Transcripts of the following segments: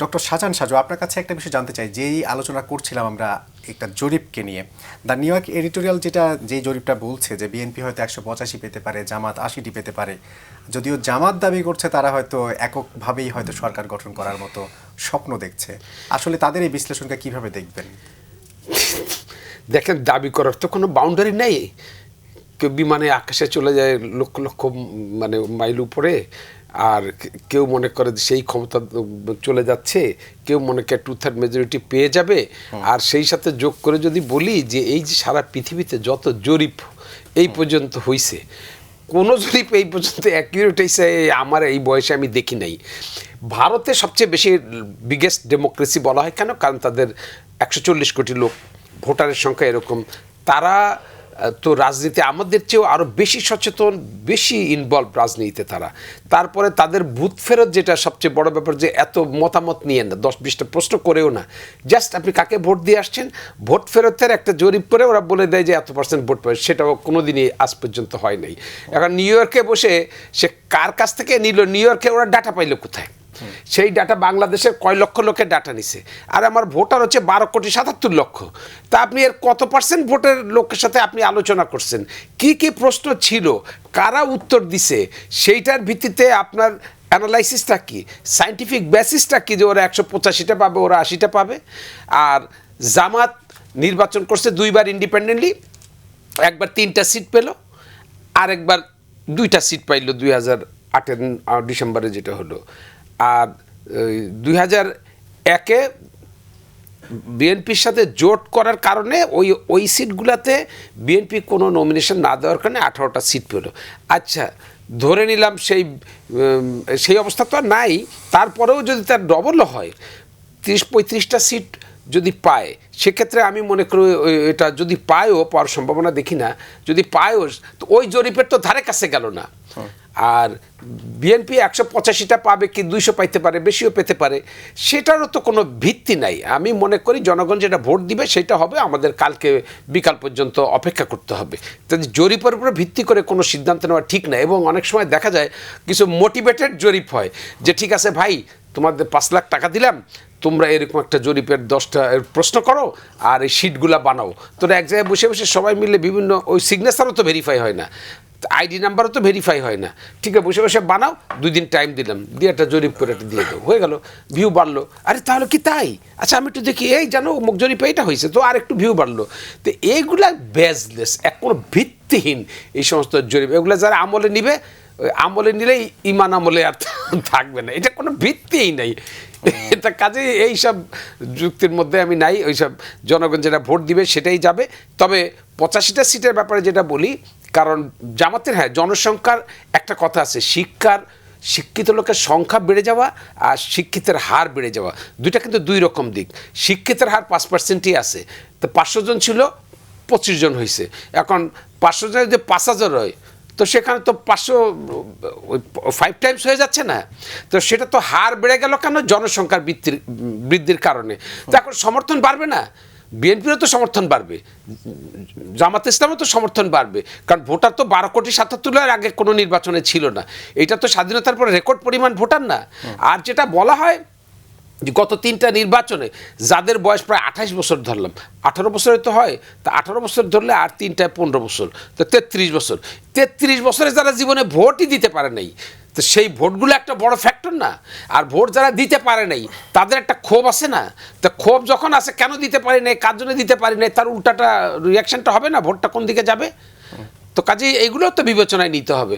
Doctor Shahjahan Saju, আপনার কাছে একটা বিষয় জানতে চাই। যেই আলোচনা করছিলাম আমরা একটা জরিপকে নিয়ে, দ্য নিউ ইয়র্ক এডিটোরিয়াল যেই জরিপটা বলছে যে বিএনপি হয়তো 185 পেতে পারে, জামাত 80টি পেতে পারে। যদিও জামাত দাবি করছে তারা হয়তো এককভাবেই হয়তো সরকার গঠন করার মতো স্বপ্ন দেখছে। আসলে তাদের এই বিশ্লেষণকে কিভাবে দেখবেন? দেখেন, দাবি করার তো কোনো বাউন্ডারি নেই। কেউ বিমানে আকাশে চলে যায় লক্ষ লক্ষ মানে মাইল উপরে, আর কেউ মনে করে সেই ক্ষমতা চলে যাচ্ছে, কেউ মনে করে 2/3 মেজরিটি পেয়ে যাবে। আর সেই সাথে যোগ করে যদি বলি যে এই যে সারা পৃথিবীতে যত জরিপ এই পর্যন্ত হইছে, কোনো জরিপ এই পর্যন্ত অ্যাকিউরেট হয়েছে আমার এই বয়সে আমি দেখি নাই। ভারতে সবচেয়ে বেশি বিগেস্ট ডেমোক্রেসি বলা হয় কেন? কারণ তাদের 140 কোটি লোক, ভোটারের সংখ্যা এরকম। তারা তো রাজনীতি আমাদের চেয়েও আরও বেশি সচেতন, বেশি ইনভলভ রাজনীতিতে তারা। তারপরে তাদের বুথ ফেরত, যেটা সবচেয়ে বড় ব্যাপার, যে এত মতামত নিয়ে না, 10-20টা প্রশ্ন করেও না, জাস্ট আপনি কাকে ভোট দিয়ে আসছেন, ভোট ফেরতের একটা জরিপ করে ওরা বলে দেয় যে এত % ভোট পাবে। সেটাও কোনোদিনই আজ পর্যন্ত হয় নাই। এখন নিউ ইয়র্কে বসে সে কার কাছ থেকে নিল, নিউ ইয়র্কে ওরা ডাটা পাইল কোথায়? সেই ডাটা বাংলাদেশের কয় লক্ষ লোকের ডাটা নিছে, আর আমার ভোটার হচ্ছে 12,77,00,000। তা আপনি এর কত % ভোটের লোকের সাথে আপনি আলোচনা করছেন? কি কি প্রশ্ন ছিল, কারা উত্তর দিছে, সেইটার ভিত্তিতে আপনার অ্যানালাইসিসটা কি, সায়েন্টিফিক বেসিসটা কি যে ওরা 185টা পাবে, ওরা 80টা পাবে? আর জামাত নির্বাচন করছে 2বার ইন্ডিপেন্ডেন্টলি, একবার 3টা সিট পেল, আর একবার 2টা সিট পাইল 2008 ডিসেম্বরে যেটা হলো। আর 2001-এ বিএনপির সাথে জোট করার কারণে ওই সিটগুলোতে বিএনপি কোনো নমিনেশন না দেওয়ার কারণে 18টা সিট পেল। আচ্ছা, ধরে নিলাম সেই অবস্থা তো আর নাই। তারপরেও যদি তার ডবলও হয়, 30-35টা সিট যদি পায়, সেক্ষেত্রে আমি মনে করি এটা যদি পায়ও, পাওয়ার সম্ভাবনা দেখি না, যদি পায়ও তো ওই জরিপের তো ধারে কাছে গেল না। আর বিএনপি 185টা পাবে কি 200 পাইতে পারে, বেশিও পেতে পারে, সেটারও তো কোনো ভিত্তি নাই। আমি মনে করি জনগণ যেটা ভোট দিবে সেটা হবে, আমাদের কালকে বিকাল পর্যন্ত অপেক্ষা করতে হবে। তাই জরিপের উপরে ভিত্তি করে কোনো সিদ্ধান্ত নেওয়া ঠিক না। এবং অনেক সময় দেখা যায় কিছু মোটিভেটেড জরিপ হয়, যে ঠিক আছে ভাই, তোমাদের 5 লাখ টাকা দিলাম, তোমরা এরকম একটা জরিপের 10টা প্রশ্ন করো আর এই শিটগুলা বানাও। তোরা এক জায়গায় বসে বসে সবাই মিলে বিভিন্ন, ওই সিগনেচারও তো ভেরিফাই হয় না, আইডি নাম্বারও তো ভেরিফাই হয় না, ঠিক আছে, বসে বসে বানাও, 2 দিন টাইম দিলাম, দিয়ে একটা জরিপ করে একটা দিয়ে দাও, হয়ে গেল, ভিউ বাড়লো। আরে তাহলে কি তাই? আচ্ছা আমি একটু দেখি, এই জানো মুখ জরিপে এটা হয়েছে, তো আর একটু ভিউ বাড়লো। তো এইগুলা বেসলেস, কোনো ভিত্তিহীন এই সমস্ত জরিপ। এগুলো যারা আমলে নিবে, আমলে নিলেই ইমান আমলে আর থাকবে না, এটা কোনো ভিত্তিই নাই। এটা কাজে এইসব যুক্তির মধ্যে আমি নাই। ওইসব জনগণ যেটা ভোট দিবে সেটাই যাবে। তবে 85টা সিটের ব্যাপারে যেটা বলি, কারণ জামাতের, হ্যাঁ, জনসংখ্যার একটা কথা আছে, শিক্ষিত লোকের সংখ্যা বেড়ে যাওয়া আর শিক্ষিতের হার বেড়ে যাওয়া, দুইটা কিন্তু 2 রকম দিক। শিক্ষিতের হার 5%ই আছে, তো 500 জন ছিল, 25 জন হয়েছে। এখন 500 জন যদি 5,000 হয়, তো সেখানে তো 5 টাইমস হয়ে যাচ্ছে না? তো সেটা তো হার বেড়ে গেল কেন? জনসংখ্যার বৃদ্ধির কারণে। তো এখন সমর্থন বাড়বে না? বিএনপিরও তো সমর্থন বাড়বে, জামাত ইসলামও তো সমর্থন বাড়বে, কারণ ভোটার তো 12,77,00,000 আগে কোনো নির্বাচনে ছিল না। এটা তো স্বাধীনতার পর রেকর্ড পরিমাণ ভোটার না? আর যেটা বলা হয় যে গত 3টা নির্বাচনে যাদের বয়স প্রায় 28 বছর, ধরলাম 18 বছরে তো হয়, তা 18 বছর ধরলে আর 3টায় 15 বছর, তো 33 বছর। 33 বছরে যারা জীবনে ভোটই দিতে পারে নাই, তো সেই ভোটগুলো একটা বড় ফ্যাক্টর না? আর ভোট যারা দিতে পারে নাই তাদের একটা ক্ষোভ আছে না? তা ক্ষোভ যখন আছে, কেন দিতে পারি নাই, কার জন্য দিতে পারি নাই, তার উল্টাটা রিয়াকশনটা হবে না, ভোটটা কোন দিকে যাবে? তো কাজে এইগুলো তো বিবেচনায় নিতে হবে।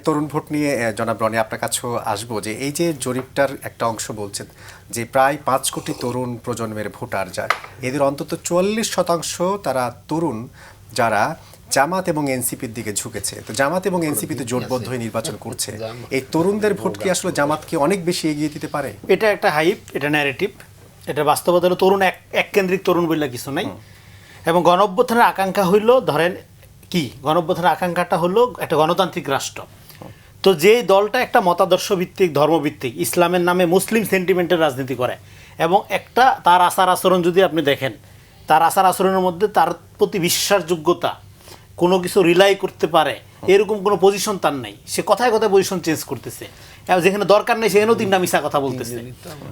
তরুণ ভোট নিয়ে জনাব রনি, আপনার কাছেও আসবো, যে এই যে জরিপটার একটা অংশ বলছেন যে প্রায় 5 কোটি তরুণ প্রজন্মের ভোটার, যা এদের অন্তত 44% তারা তরুণ, যারা জামাত এবং এনসিপির দিকে ঝুঁকেছে। তো জামাত এবং এনসিপিতে জোটবদ্ধ হয়ে নির্বাচন করছে, এই তরুণদের ভোট কি আসলে জামাতকে অনেক বেশি এগিয়ে দিতে পারে? এটা একটা হাইপ, এটা ন্যারেটিভ। এটা বাস্তবতা হলো তরুণ এক কেন্দ্রিক তরুণ বললে কিছু নাই। এবং গণঅভ্যুত্থানের আকাঙ্ক্ষা হইল, ধরেন কি, গণঅভ্যুত্থানের আকাঙ্ক্ষাটা হলো একটা গণতান্ত্রিক রাষ্ট্র। তো যেই দলটা একটা মতাদর্শ ভিত্তিক, ধর্মভিত্তিক, ইসলামের নামে মুসলিম সেন্টিমেন্টের রাজনীতি করে, এবং একটা তার আচার আচরণ যদি আপনি দেখেন, তার আচার আচরণের মধ্যে তার প্রতি বিশ্বাসযোগ্যতা, কোনো কিছু রিলাই করতে পারে এরকম কোনো পজিশন তার নাই। সে কথায় কথায় পজিশন চেঞ্জ করতেছে। এবং যেখানে দরকার নেই সেখানেও তিনটা মিশা কথা বলতেছে।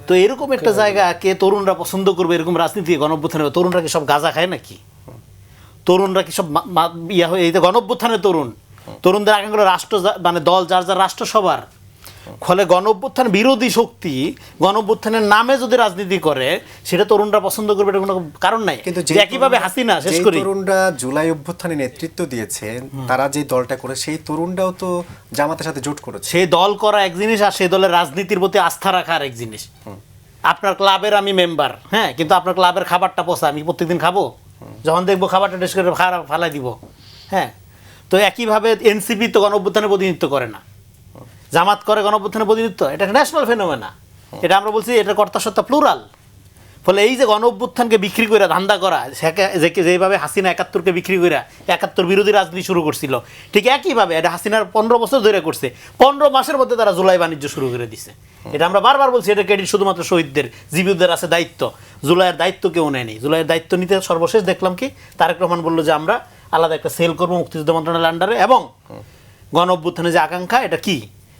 তো এরকম একটা জায়গাকে তরুণরা পছন্দ করবে, এরকম রাজনীতি গণঅভ্যুত্থানে তরুণরা কি সব গাঁজা খায় নাকি? তরুণরা কি সব ইয়া হয়ে এই যে গণঅভ্যুত্থানের তরুণদের আকাঙ্ক্ষা রাষ্ট্র মানে দল যার যার রাষ্ট্র সবার, ফলে গণঅভ্যুত্থান বিরোধী শক্তি গণঅভ্যুত্থানের নামে যদি রাজনীতি করে সেটা তরুণরা পছন্দ করবে, এটা কোনো কারণ নাই। কিন্তু একইভাবে হাসিনা শেষ করি, তরুণরা জুলাই অভ্যুত্থানে নেতৃত্ব দিয়েছে, তারা যে দলটা করে সেই তরুণরাও তো জামাতের সাথে জোট করেছে। সেই দল করা এক জিনিস আর সেই দলের রাজনীতির প্রতি আস্থা রাখা আর এক জিনিস। আপনার ক্লাবের আমি মেম্বার, হ্যাঁ, কিন্তু আপনার ক্লাবের খাবারটা পচা, আমি প্রত্যেকদিন খাবো? যখন দেখবো খাবারটা টেস্ট করে ফালাই দিব, হ্যাঁ। তো একইভাবে এনসিপি তো গণঅভ্যুত্থানের প্রতিনিধিত্ব করে না, জামাত করে গণঅভ্যুত্থানের প্রতিনিধিত্ব, এটা ন্যাশনাল ফেনোমেনা। এটা আমরা বলছি এটা কর্তাসত্তা প্লুরাল। ফলে এই যে গণঅভ্যুত্থানকে বিক্রি করে ধান্দা করা, যেভাবে হাসিনা ৭১কে বিক্রি করে ৭১ বিরোধী রাজনীতি শুরু করছিল, ঠিক একইভাবে এটা হাসিনার ১৫ বছর ধরে করছে। ১৫ মাসের মধ্যে তারা জুলাই বাণিজ্য শুরু করে দিছে। এটা আমরা বারবার বলছি, এটা ক্রেডিট শুধুমাত্র শহীদদের, জীবিতদের আছে দায়িত্ব, জুলাইয়ের দায়িত্ব কেউ নেয়নি। জুলাইয়ের দায়িত্ব নিতে সর্বশেষ দেখলাম কি তারেক রহমান বললো যে আমরা আলাদা একটা সেল করবো মুক্তিযুদ্ধ মন্ত্রণালয়ের আন্ডারে, এবং গণঅভ্যুত্থানের যে আকাঙ্ক্ষা এটা কি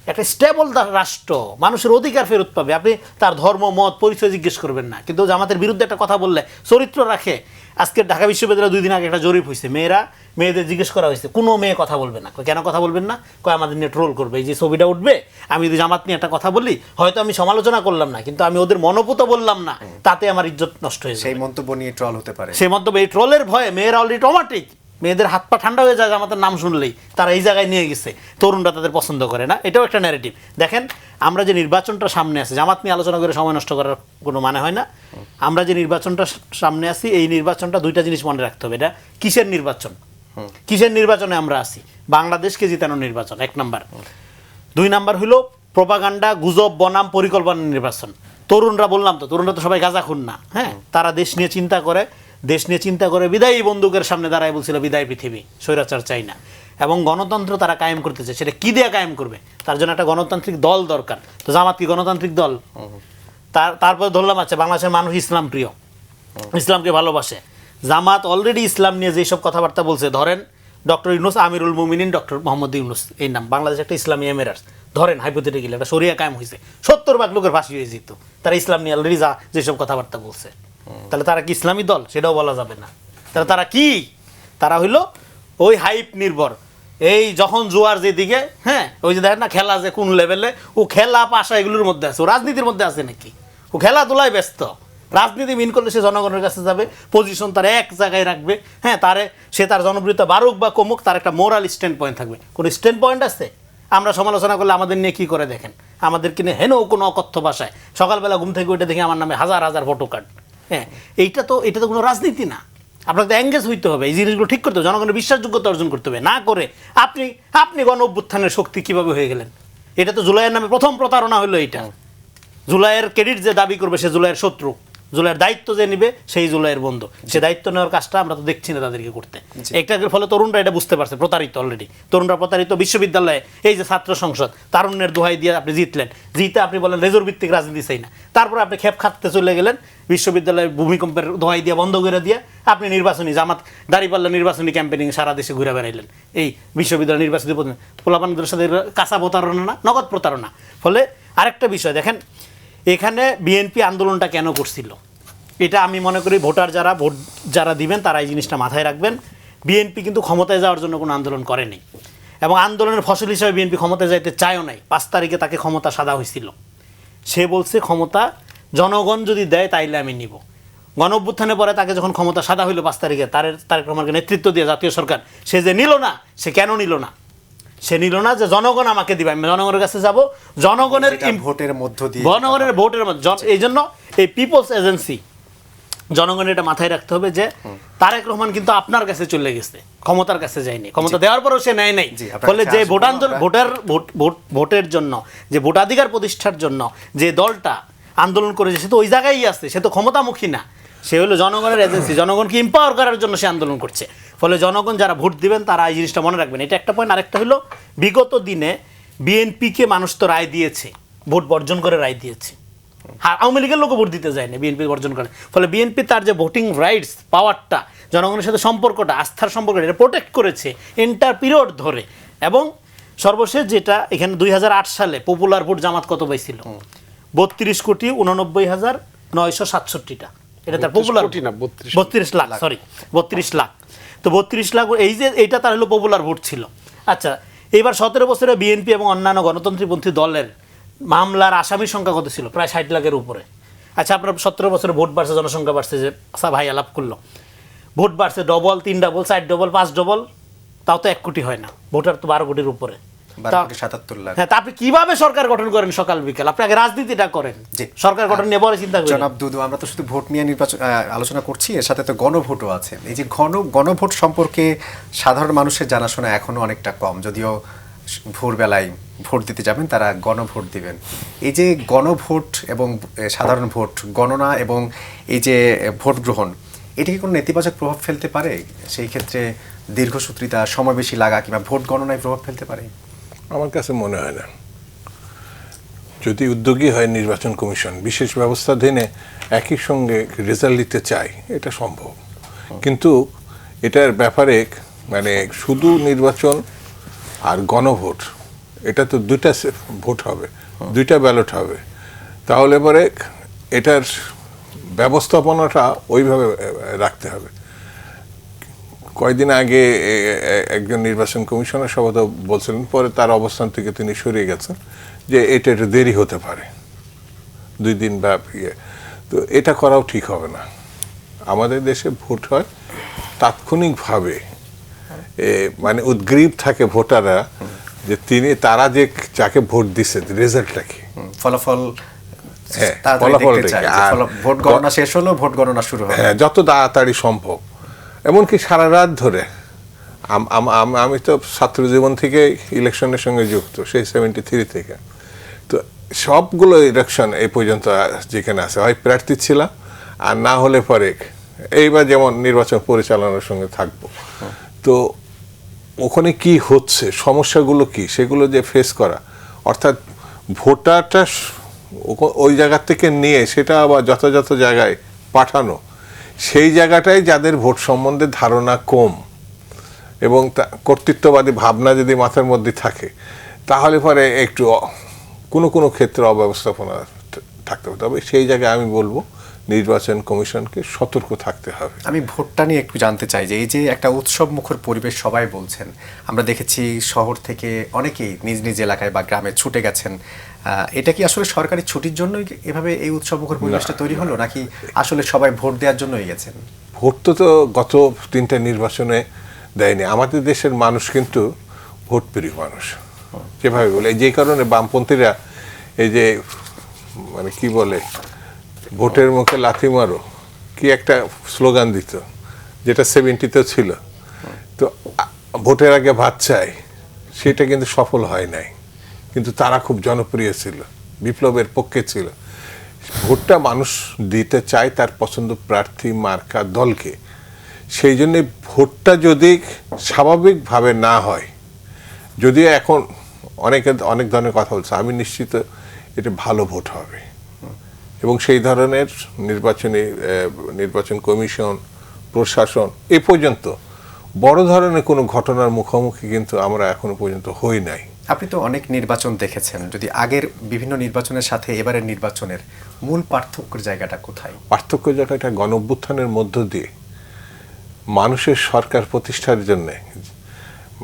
একটা স্টেবল রাষ্ট্র, মানুষের অধিকার ফেরত পাবে। আপনি তার ধর্ম মত পরিচয় জিজ্ঞেস করবেন না, কিন্তু জামাতের বিরুদ্ধে একটা কথা বললে চরিত্র রাখে। আজকে ঢাকা বিশ্ববিদ্যালয়ে 2 দিন আগে একটা জরিপ হয়েছে, মেয়েদের জিজ্ঞেস করা হয়েছে, কোনো মেয়ে কথা বলবে না। কেন কথা বলবেন না? আমাদের নিয়ে ট্রোল করবে। এই যে ছবিটা উঠবে, আমি যদি জামাত নিয়ে একটা কথা বলি, হয়তো আমি সমালোচনা করলাম না, কিন্তু আমি ওদের মনোভূত বললাম না, তাতে আমার ইজ্জত নষ্ট হয়ে যায়। সেই মন্তব্য নিয়ে ট্রল হতে পারে। সেই মন্তব্য, এই ট্রলের ভয়ে মেয়েরা অলরেডি টমাটিক, মেয়েদের হাত পা ঠান্ডা হয়ে যায় আমাদের নাম শুনলেই, তারা এই জায়গায় নিয়ে গেছে, তরুণরা তাদের পছন্দ করে না। এটাও একটা ন্যারেটিভ। দেখেন, আমরা যে নির্বাচনটা সামনে আছে, জামাত নিয়ে আলোচনা করে সময় নষ্ট করার কোনো মানে হয় না। আমরা যে নির্বাচনটা সামনে আছি, এই নির্বাচনটা 2টা জিনিস মনে রাখতে হবে। এটা কিসের নির্বাচন? কিসের নির্বাচনে আমরা আছি? বাংলাদেশকে জিতানোর নির্বাচন, 1 নাম্বার। 2 নাম্বার হলো প্রোপাগান্ডা, গুজব বনাম পরিকল্পনা নির্বাচন। তরুণরা বললাম তো, তরুণরা তো সবাই গাঁজাখুন না, হ্যাঁ, তারা দেশ নিয়ে চিন্তা করে, বিদায়ী বন্দুকের সামনে দাঁড়ায় বলছিল বিদায় পৃথিবী, স্বৈরাচার চাই না। এবং গণতন্ত্র তারা কায়েম করতে চায়, সেটা কি দিয়ে কায়েম করবে? তার জন্য একটা গণতান্ত্রিক দল দরকার। তো জামাত কি গণতান্ত্রিক দল? তারপরে ধরলাম আচ্ছা বাংলাদেশের মানুষ ইসলাম প্রিয়, ইসলামকে ভালোবাসে। জামাত অলরেডি ইসলাম নিয়ে যেসব কথাবার্তা বলছে, ধরেন ডক্টর ইউনুস, আমিরুল মুমিনিন ডক্টর মোহাম্মদ ইউনুস, এই নাম, বাংলাদেশ একটা ইসলামী এমিরেটস, ধরেন হাইপোথেটিক্যালি একটা শরিয়া কায়েম হয়েছে, 70 ভাগ লোকের ফাঁসি হয়ে যেত, তারা ইসলাম নিয়ে অলরেডি যেসব কথাবার্তা বলছে। তাহলে তারা কি ইসলামী দল? সেটাও বলা যাবে না। তাহলে তারা কি? তারা হইলো ওই হাইপ নির্ভর, এই যখন জোয়ার যেদিকে, হ্যাঁ, ওই যে দেখেন না খেলা যে কোন লেভেলে, ও খেলা পাশা এগুলোর মধ্যে আছে, ও রাজনীতির মধ্যে আছে নাকি? ও খেলাধুলায় ব্যস্ত। রাজনীতি মিন করলে সে জনগণের কাছে যাবে, পজিশন তার এক জায়গায় রাখবে, হ্যাঁ, সে তার জনপ্রিয়তা বাড়ুক বা কমুক, তার একটা মোরাল স্ট্যান্ড পয়েন্ট থাকবে। কোনো স্ট্যান্ড পয়েন্ট আছে? আমরা সমালোচনা করলে আমাদের নিয়ে কী করে দেখেন, আমাদেরকে নিয়ে হেন কোনো অকথ্য ভাষায় সকালবেলা ঘুম থেকে উঠে দেখি আমার নামে হাজার হাজার ভোটো কার্ড। হ্যাঁ, এটা তো কোনো রাজনীতি না। আপনাকে তো এঙ্গেজ হইতে হবে, এই জিনিসগুলো ঠিক করতে হবে, জনগণের বিশ্বাসযোগ্যতা অর্জন করতে হবে। না করে আপনি গণ অভ্যুত্থানের শক্তি কীভাবে হয়ে গেলেন? এটা তো জুলাইয়ের নামে প্রথম প্রতারণা হলো এইটা। জুলাইয়ের ক্রেডিট যে দাবি করবে সে জুলাইয়ের শত্রু, জুলাইয়ের দায়িত্ব যে নিবে সেই জুলাইয়ের বন্ধু। সে দায়িত্ব নেওয়ার কাজটা আমরা তো দেখছি না তাদেরকে করতে। এটার ফলে তরুণরা এটা বুঝতে পারছে, প্রতারিত অলরেডি। তরুণরা প্রতারিত। বিশ্ববিদ্যালয়ে এই যে ছাত্র সংসদ, তারুণ্যের দোহাই দিয়ে আপনি জিতে আপনি বলেন রেজোর ভিত্তিক রাজনীতি চাই না, তারপরে আপনি খেপ খাটতে চলে গেলেন, বিশ্ববিদ্যালয়ে ভূমিকম্পের দোহাই দিয়ে বন্ধ করে দিয়ে আপনি নির্বাচনী জামাত দাঁড়িপাল্লা নির্বাচনী ক্যাম্পেনিং সারা দেশে ঘুরে বেড়াইলেন। এই বিশ্ববিদ্যালয় নির্বাচনী পোলাপানদের সাথে কাঁচা প্রতারণা না, নগদ প্রতারণা। ফলে আরেকটা বিষয় দেখেন, এখানে বিএনপি আন্দোলনটা কেন করছিল, এটা আমি মনে করি ভোট যারা দিবেন তারা এই জিনিসটা মাথায় রাখবেন। বিএনপি কিন্তু ক্ষমতায় যাওয়ার জন্য কোনো আন্দোলন করেনি, এবং আন্দোলনের ফসল হিসাবে বিএনপি ক্ষমতায় যাইতে চায়ও নাই। 5 তারিখে তাকে ক্ষমতা সাদা হয়েছিল, সে বলছে ক্ষমতা জনগণ যদি দেয় তাইলে আমি নিব। গণঅভ্যুত্থানের পরে তাকে যখন ক্ষমতা সাদা হইল 5 তারিখে, তারেক রহমানকে নেতৃত্ব দিয়ে জাতীয় সরকার, সে যে নিল না, সে কেন নিল না? সে নিল না যে জনগণ আমাকে দিবে, আমি জনগণের কাছে যাব, জনগণের ভোটের মধ্য দিয়ে, ভোটের মধ্যে। এই জন্য এই পিপলস এজেন্সি, জনগণের এটা মাথায় রাখতে হবে যে তারেক রহমান কিন্তু আপনার কাছে চলে গেছে, ক্ষমতার কাছে যায়নি, ক্ষমতা দেওয়ার পরেও সে নেয় নাই। ফলে যে ভোটের জন্য, যে ভোটাধিকার প্রতিষ্ঠার জন্য যে দলটা আন্দোলন করেছে, সে তো ওই জায়গায় আছে, সে তো ক্ষমতামুখী না, সে হলো জনগণের এজেন্সি, জনগণকে এম্পাওয়ার করার জন্য সে আন্দোলন করছে। ফলে জনগণ যারা ভোট দিবেন তারা এই জিনিসটা মনে রাখবেন। এটা একটা পয়েন্ট। আরেকটা হলো বিগত দিনে বিএনপিকে মানুষ তো রায় দিয়েছে, ভোট বর্জন করে রায় দিয়েছে। আওয়ামী লীগের লোকও ভোট দিতে যায়নি, বিএনপি বর্জন করে। ফলে বিএনপি তার যে ভোটিং রাইটস, পাওয়ারটা, জনগণের সাথে সম্পর্কটা, আস্থার সম্পর্কটা, এটা প্রোটেক্ট করেছে এন্টার পিরিয়ড ধরে। এবং সর্বশেষ যেটা এখানে 2008 সালে পপুলার ভোট জামাত কত পাইছিল? 32,89,967টা। এটা তার 32 পপুলার কোটি না, 32 লাখ, সরি 32 লাখ। তো 32 লাখ, এই যে এইটা তার হলো পপুলার ভোট ছিল। আচ্ছা, এবার 17 বছরে বিএনপি এবং অন্যান্য গণতন্ত্রীপন্থী দলের মামলার আসামির সংখ্যা কত ছিল? প্রায় 60 লাখের উপরে। আচ্ছা, আপনার 17 বছরে ভোট বাড়ছে, জনসংখ্যা বাড়ছে, যে আচ্ছা ভাই আলাপ করলো, ভোট বাড়ছে ডবল, 3 ডবল, 4 ডবল, 5 ডবল, তাও তো 1 কোটি হয় না, ভোটার তো 12 কোটির উপরে। 12,77 লাখ। হ্যাঁ, তা আপনি কিভাবে সরকার গঠন করেন সকাল বিকাল? আপনি আগে রাজনীতিটা করেন, জি। সরকার গঠন নিয়ে পরে চিন্তা করেন। জনাব দুদু, আমরা তো শুধু ভোট নিয়ে নির্বাচন আলোচনা করছি, এর সাথে তো গণভোটও আছে। এই যে গণভোট সম্পর্কে সাধারণ মানুষের জানাশোনা এখনো অনেকটা কম, যদিও ভোরবেলায় ভোট দিতে যাবেন তারা গণভোট দিবেন। এই যে গণভোট এবং সাধারণ ভোট গণনা এবং এই যে ভোট গ্রহণ, এটা কি কোনো নেতিবাচক প্রভাব ফেলতে পারে? সেই ক্ষেত্রে দীর্ঘসূত্রিতা, সময় বেশি লাগা কিংবা ভোট গণনায় প্রভাব ফেলতে পারে? আমার কাছে মনে হয় না। যদি উদ্যোগী হয় নির্বাচন কমিশন, বিশেষ ব্যবস্থাধীনে একই সঙ্গে রেজাল্ট দিতে চায়, এটা সম্ভব। কিন্তু এটার ব্যাপারে মানে শুধু নির্বাচন আর গণভোট, এটা তো দুইটা ভোট হবে, দুইটা ব্যালট হবে, তাহলে পরে এটার ব্যবস্থাপনাটা ওইভাবে রাখতে হবে। কয়েকদিন আগে একজন নির্বাচন কমিশনার সম্ভবত বলছিলেন, পরে তার অবস্থান থেকে তিনি সরিয়ে গেছেন, যে এটা একটু দেরি হতে পারে, 2 দিন বা ইয়ে। তো এটা করাও ঠিক হবে না। আমাদের দেশে ভোট হয় তাৎক্ষণিকভাবে, মানে উদ্গ্রীব থাকে ভোটাররা যে তারা যে যাকে ভোট দিচ্ছে রেজাল্টটা কি, ফলাফল হ্যাঁ, তাড়াতাড়ি ফলাফল দেখতে চায়। দেখে। যে আর ভোট গণনা শেষ হলো, ভোট গণনা শুরু হবে। হ্যাঁ, যত তাড়াতাড়ি সম্ভব। এমনকি সারা রাত ধরে আমি তো ছাত্র জীবন থেকে ইলেকশনের সঙ্গে যুক্ত, সেই 73 থেকে। তো সবগুলো ইলেকশন এই পর্যন্ত যেখানে আছে, হয় প্রার্থী ছিলাম, আর না হলে পরে এইবার যেমন নির্বাচন পরিচালনার সঙ্গে থাকবো। তো ওখানে কি হচ্ছে, সমস্যাগুলো কি, সেগুলো যে ফেস করা, অর্থাৎ ভোটারটা ওই জায়গা থেকে নিয়ে সেটা আবার যথাযথ জায়গায় পাঠানো, সেই জায়গাটাই যাদের ভোট সম্বন্ধে ধারণা কম এবং কর্তৃত্ববাদী ভাবনা যদি মাথার মধ্যে থাকে, তাহলে পরে একটু কোনো ক্ষেত্রে অব্যবস্থাপনা থাকতে হবে। তবে সেই জায়গায় আমি বলবো নির্বাচন কমিশনকে সতর্ক থাকতে হবে। আমি ভোটটা নিয়ে একটু জানতে চাই যে এই যে একটা উৎসব মুখর পরিবেশ সবাই বলছেন, আমরা দেখেছি শহর থেকে অনেকেই নিজ নিজ এলাকায় বা গ্রামে ছুটে গেছেন। এটা কি আসলে সরকারি ছুটির জন্যই এভাবে এই উৎসব মুখর পরিবেশটা তৈরি হলো, নাকি আসলে সবাই ভোট দেওয়ার জন্যই গেছেন? ভোট তো গত 3টা নির্বাচনে দেয়নি। আমাদের দেশের মানুষ কিন্তু ভোটপ্রিয় মানুষ, যেভাবে বলে, যে কারণে বামপন্থীরা এই যে মানে কি বলে, ভোটের মুখে লাথি মারো, কি একটা স্লোগান দিত, যেটা 70-তেও ছিল। তো ভোটের আগে ভাত চাই, সেটা কিন্তু সফল হয় নাই, কিন্তু তারা খুব জনপ্রিয় ছিল, বিপ্লবের পক্ষে ছিল। ভোটটা মানুষ দিতে চায় তার পছন্দ প্রার্থী, মার্কা, দলকে। সেই জন্যে ভোটটা যদি স্বাভাবিকভাবে না হয়, যদিও এখন অনেক ধরনের কথা বলছে, আমি নিশ্চিত এটা ভালো ভোট হবে। এবং সেই ধরনের নির্বাচন কমিশন, প্রশাসন এ পর্যন্ত বড় ধরনের কোনো ঘটনার মুখোমুখি কিন্তু আমরা এখনো পর্যন্ত হই নাই। আপনি তো অনেক নির্বাচন দেখেছেন, যদি আগের বিভিন্ন নির্বাচনের সাথে এবারের নির্বাচনের মূল পার্থক্যের জায়গাটা কোথায়? পার্থক্য জায়গাটা গণঅভ্যুত্থানের মধ্য দিয়ে মানুষের সরকার প্রতিষ্ঠার জন্য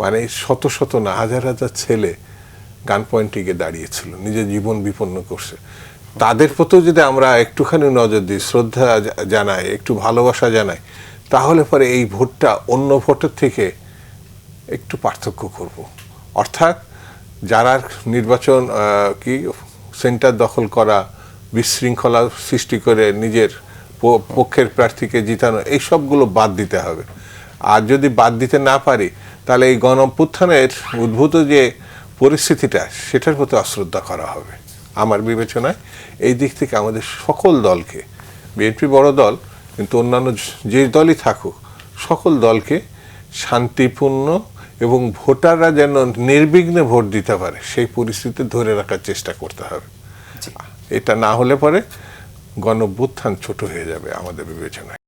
মানে শত শত না হাজার হাজার ছেলে গান পয়েন্টে গিয়ে দাঁড়িয়েছিল, নিজের জীবন বিপন্ন করছে। তাদের প্রতিও যদি আমরা একটুখানি নজর দিই, শ্রদ্ধা জানাই, একটু ভালোবাসা জানাই, তাহলে পরে এই ভোটটা অন্য ভোটের থেকে একটু পার্থক্য করব। অর্থাৎ যারা নির্বাচন সেন্টার দখল করা, বিশৃঙ্খলা সৃষ্টি করে নিজের পক্ষের প্রার্থীকে জিতানো, এই সবগুলো বাদ দিতে হবে। আর যদি বাদ দিতে না পারি, তাহলে এই গণঅভ্যুত্থানের উদ্ভূত যে পরিস্থিতিটা, সেটার প্রতি অশ্রদ্ধা করা হবে। আমার বিবেচনায় এই দিক থেকে আমাদের সকল দলকে, বিএনপি বড় দল, কিন্তু অন্যান্য যে দলই থাকুক, সকল দলকে শান্তিপূর্ণ এবং ভোটাররা যেন নির্বিঘ্নে ভোট দিতে পারে, সেই পরিস্থিতি ধরে রাখার চেষ্টা করতে হবে। এটা না হলে পরে গণঅভ্যুত্থান ছোট হয়ে যাবে আমাদের বিবেচনায়।